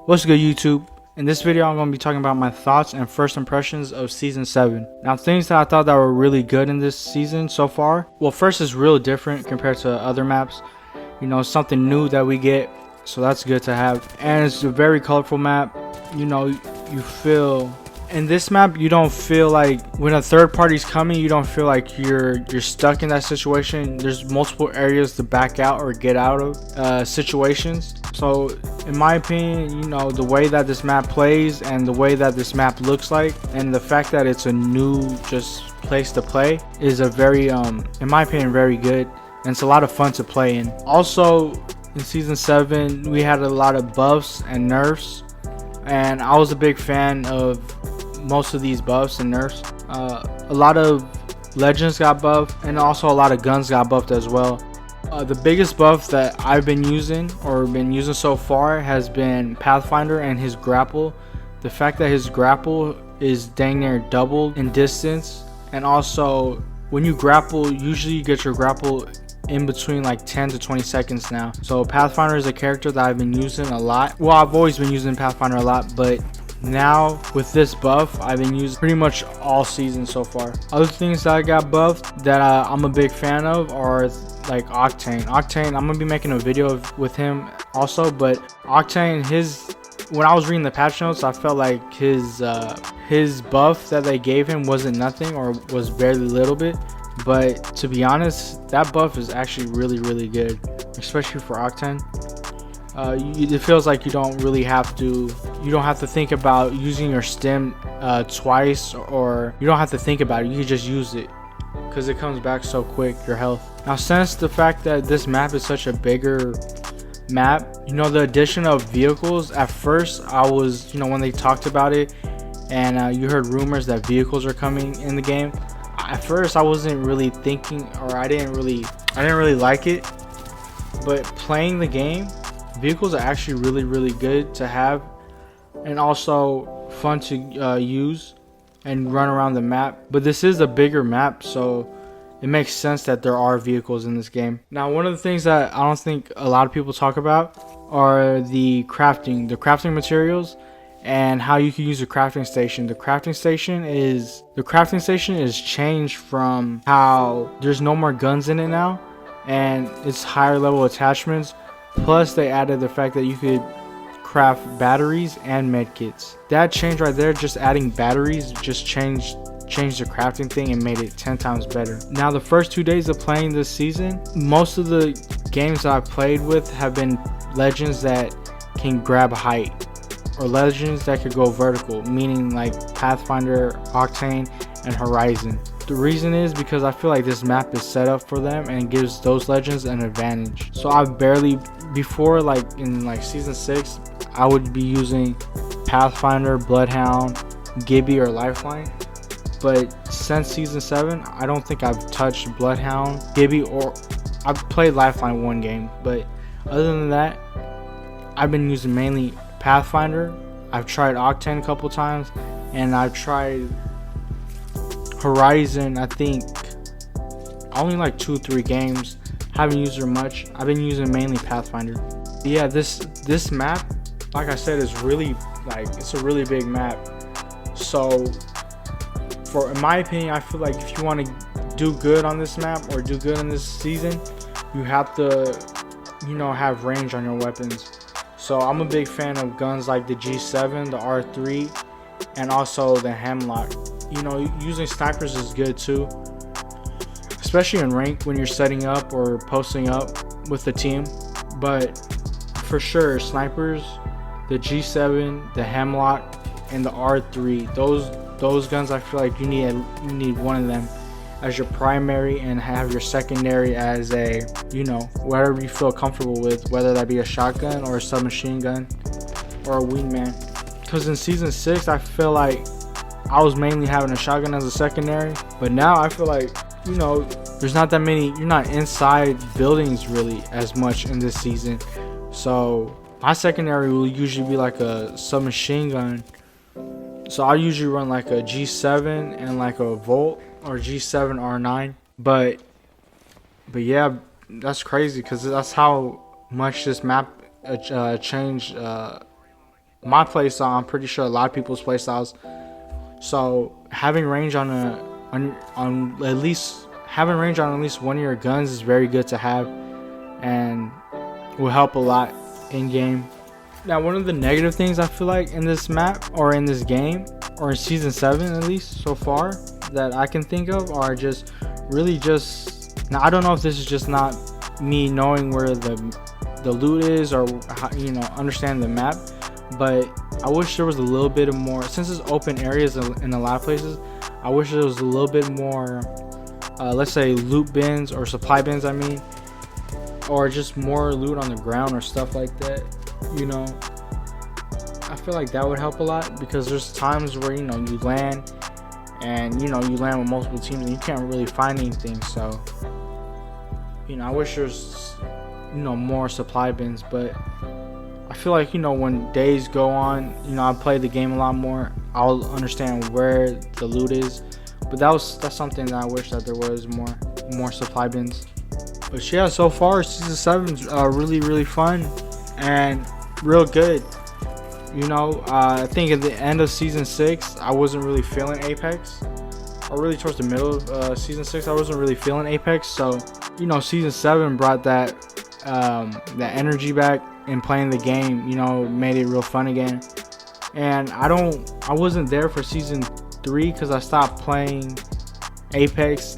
What's good, YouTube? In this video, I'm going to be talking about my thoughts and first impressions of Season 7. Now, things that I thought that were really good in this season so far. Well, first is real different compared to other maps. You know, something new that we get, so that's good to have. And it's a very colorful map. You know, you feel... In this map, you don't feel like when a third party's coming, you don't feel like you're stuck in that situation. There's multiple areas to back out or get out of situations. So in my opinion, you know, the way that this map plays and the way that this map looks like, and the fact that it's a new just place to play is a very in my opinion, very good, and it's a lot of fun to play in. Also in Season 7, we had a lot of buffs and nerfs, and I was a big fan of most of these buffs and nerfs. A lot of legends got buffed, and also a lot of guns got buffed as well. The biggest buff that I've been using so far has been Pathfinder and his grapple. The fact that his grapple is dang near doubled in distance, and also when you grapple, usually you get your grapple in between like 10 to 20 seconds now. So Pathfinder is a character that I've been using a lot. Well, I've always been using Pathfinder a lot, but now with this buff, I've been using pretty much all season so far. Other things that I got buffed that I'm a big fan of are like Octane. I'm gonna be making a video with him also, but Octane, when I was reading the patch notes, I felt like his buff that they gave him wasn't nothing, or was very little bit. But to be honest, that buff is actually really good, especially for Octane. It feels like you don't have to think about using your stem twice, or you don't have to think about it. You can just use it because it comes back so quick, your health. Now, since the fact that this map is such a bigger map, you know, the addition of vehicles, at first I was, you know, when they talked about it and you heard rumors that vehicles are coming in the game, at first I wasn't really thinking, or I didn't really like it. But playing the game, vehicles are actually really good to have, and also fun to use and run around the map. But this is a bigger map, so it makes sense that there are vehicles in this game. Now, one of the things that I don't think a lot of people talk about are the crafting materials, and how you can use the crafting station. The crafting station is changed from how there's no more guns in it now, and it's higher level attachments. Plus, they added the fact that you could craft batteries and medkits. That change right there, just adding batteries, just changed the crafting thing and made it 10 times better. Now, the first 2 days of playing this season, most of the games that I've played with have been legends that can grab height, or legends that could go vertical, meaning like Pathfinder, Octane, and Horizon. The reason is because I feel like this map is set up for them and gives those legends an advantage. So before, like in like Season 6, I would be using Pathfinder, Bloodhound, Gibby, or Lifeline. But since Season 7, I don't think I've touched Bloodhound, Gibby, or I've played Lifeline one game. But other than that, I've been using mainly Pathfinder. I've tried Octane a couple times, and I've tried Horizon, I think only like 2-3 games. Haven't used her much. I've been using mainly Pathfinder. Yeah, this map, like I said, is really it's a really big map. So in my opinion, I feel like if you want to do good on this map or do good in this season, you have to, you know, have range on your weapons. So I'm a big fan of guns like the G7, the R3, and also the Hemlock. You know, using snipers is good too, especially in rank when you're setting up or posting up with the team. But for sure, snipers, the G7, the Hemlock, and the R3, those guns, I feel like you need one of them as your primary, and have your secondary as a, you know, whatever you feel comfortable with, whether that be a shotgun or a submachine gun or a wingman. Because in Season 6, I feel like I was mainly having a shotgun as a secondary, but now I feel like, you know, there's not that many, you're not inside buildings really as much in this season. So my secondary will usually be like a submachine gun. So I usually run like a G7 and like a Volt, or G7 R9. But yeah, that's crazy, because that's how much this map changed my playstyle. I'm pretty sure a lot of people's playstyles. So having range on at least one of your guns is very good to have, and will help a lot in game. Now, one of the negative things I feel like in this map, or in this game, or in season 7 at least so far, that I can think of, are just really just, now I don't know if this is just not me knowing where the loot is, or how, you know, understand the map, but I wish there was a little bit of more, since it's open areas in a lot of places, I wish there was a little bit more, let's say loot bins or supply bins, I mean, or just more loot on the ground or stuff like that. You know, I feel like that would help a lot, because there's times where, you know, you land and, you know, you land with multiple teams and you can't really find anything. So, you know, I wish there's, you know, more supply bins. But I feel like, you know, when days go on, you know, I play the game a lot more, I'll understand where the loot is. But that's something that I wish that there was more supply bins. But yeah, so far season 7's really fun and real good. You know, I think at the end of season 6 I wasn't really feeling Apex, or really towards the middle of season 6 I wasn't really feeling Apex. So, you know, season 7 brought that energy back in playing the game. You know, made it real fun again. And I wasn't there for season 3 because I stopped playing Apex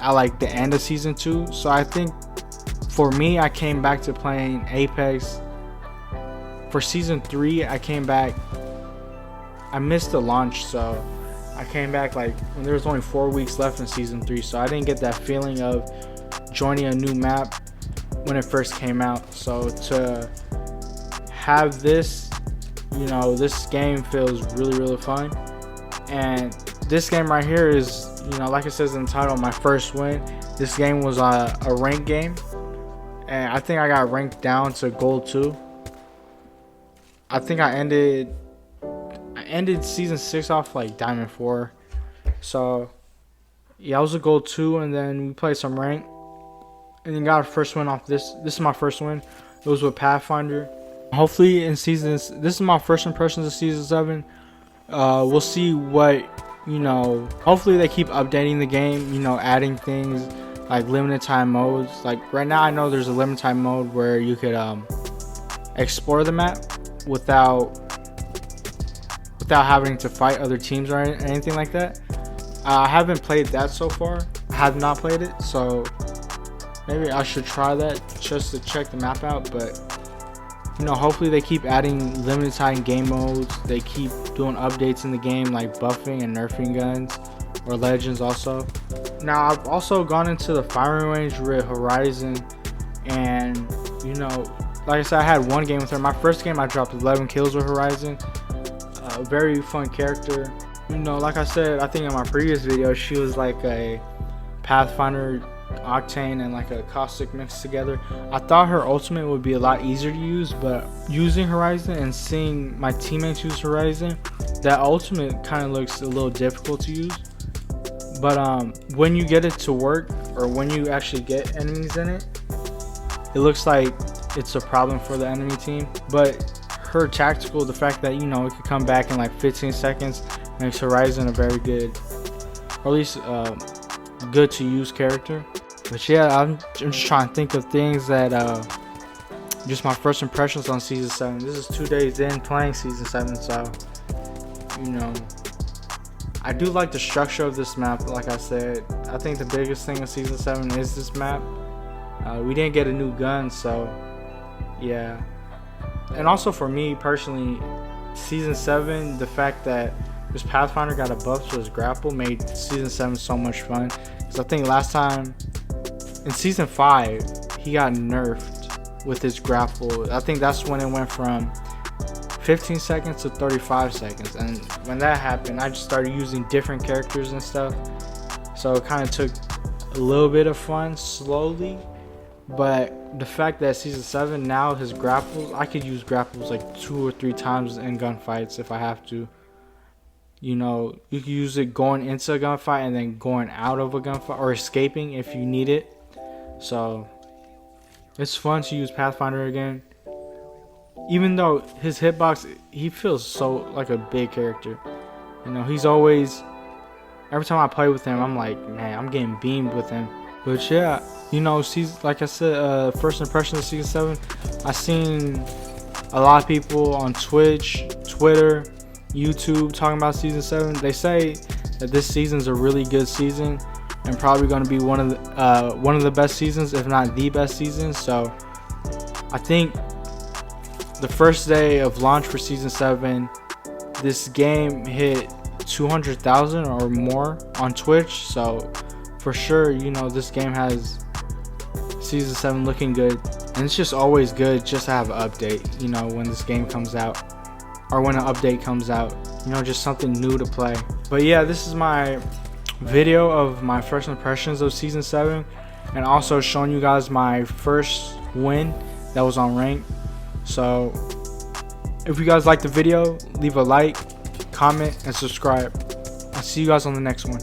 at like the end of season 2. So I think for me, I came back to playing Apex for season 3. I came back, I missed the launch, so I came back like when there was only 4 weeks left in season 3. So I didn't get that feeling of joining a new map when it first came out. So to have this, you know, this game feels really fun. And this game right here is, you know, like it says in the title, my first win. This game was a ranked game, and I think I got ranked down to gold 2. I think I ended season 6 off like diamond 4. So yeah, I was a gold 2, and then we played some rank, and then got our first win off this. This is my first win. It was with Pathfinder. Hopefully in seasons, this is my first impressions of season 7. We'll see what, you know, hopefully they keep updating the game, you know, adding things like limited time modes. Like right now I know there's a limited time mode where you could explore the map without having to fight other teams or anything like that. I haven't played that so far. I have not played it, so maybe I should try that just to check the map out. But you know, hopefully they keep adding limited time game modes. They keep doing updates in the game, like buffing and nerfing guns or legends also. Now I've also gone into the firing range with Horizon, and you know, like I said, I had one game with her. My first game I dropped 11 kills with Horizon. A very fun character. You know, like I said, I think in my previous video, she was like a Pathfinder, Octane, and like a Caustic mixed together. I thought her ultimate would be a lot easier to use, but using Horizon and seeing my teammates use Horizon, that ultimate kind of looks a little difficult to use. But when you get it to work, or when you actually get enemies in it, it looks like it's a problem for the enemy team. But her tactical, the fact that, you know, it could come back in like 15 seconds, makes Horizon a very good, or at least good to use character. But yeah, I'm just trying to think of things that just my first impressions on season 7. This is 2 days in playing season 7, so you know, I do like the structure of this map. Like I said, I think the biggest thing of season 7 is this map. We didn't get a new gun, so yeah. And also for me personally, season 7, the fact that this Pathfinder got a buff to his grapple made season 7 so much fun. Because I think last time in season 5 he got nerfed with his grapple. I think that's when it went from 15 seconds to 35 seconds. And when that happened, I just started using different characters and stuff. So it kind of took a little bit of fun slowly. But the fact that season 7 now, his grapples, I could use grapples like 2 or 3 times in gunfights if I have to. You know, you can use it going into a gunfight and then going out of a gunfight, or escaping if you need it. So it's fun to use Pathfinder again. even though his hitbox, he feels so like a big character. You know, he's always, every time I play with him, I'm like, man, I'm getting beamed with him. But yeah, you know, like I said, first impression of season 7, I seen a lot of people on Twitch, Twitter, YouTube talking about season 7. They say that this season's a really good season and probably going to be one of the best seasons, if not the best season. So I think the first day of launch for season 7, this game hit 200,000 or more on Twitch. So for sure, you know, this game has season 7 looking good, and it's just always good just to have an update, you know, when this game comes out, or when an update comes out, you know, just something new to play. But yeah, this is my video of my first impressions of season 7, and also showing you guys my first win that was on rank. So if you guys like the video, leave a like, comment, and subscribe. I'll see you guys on the next one.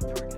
Target.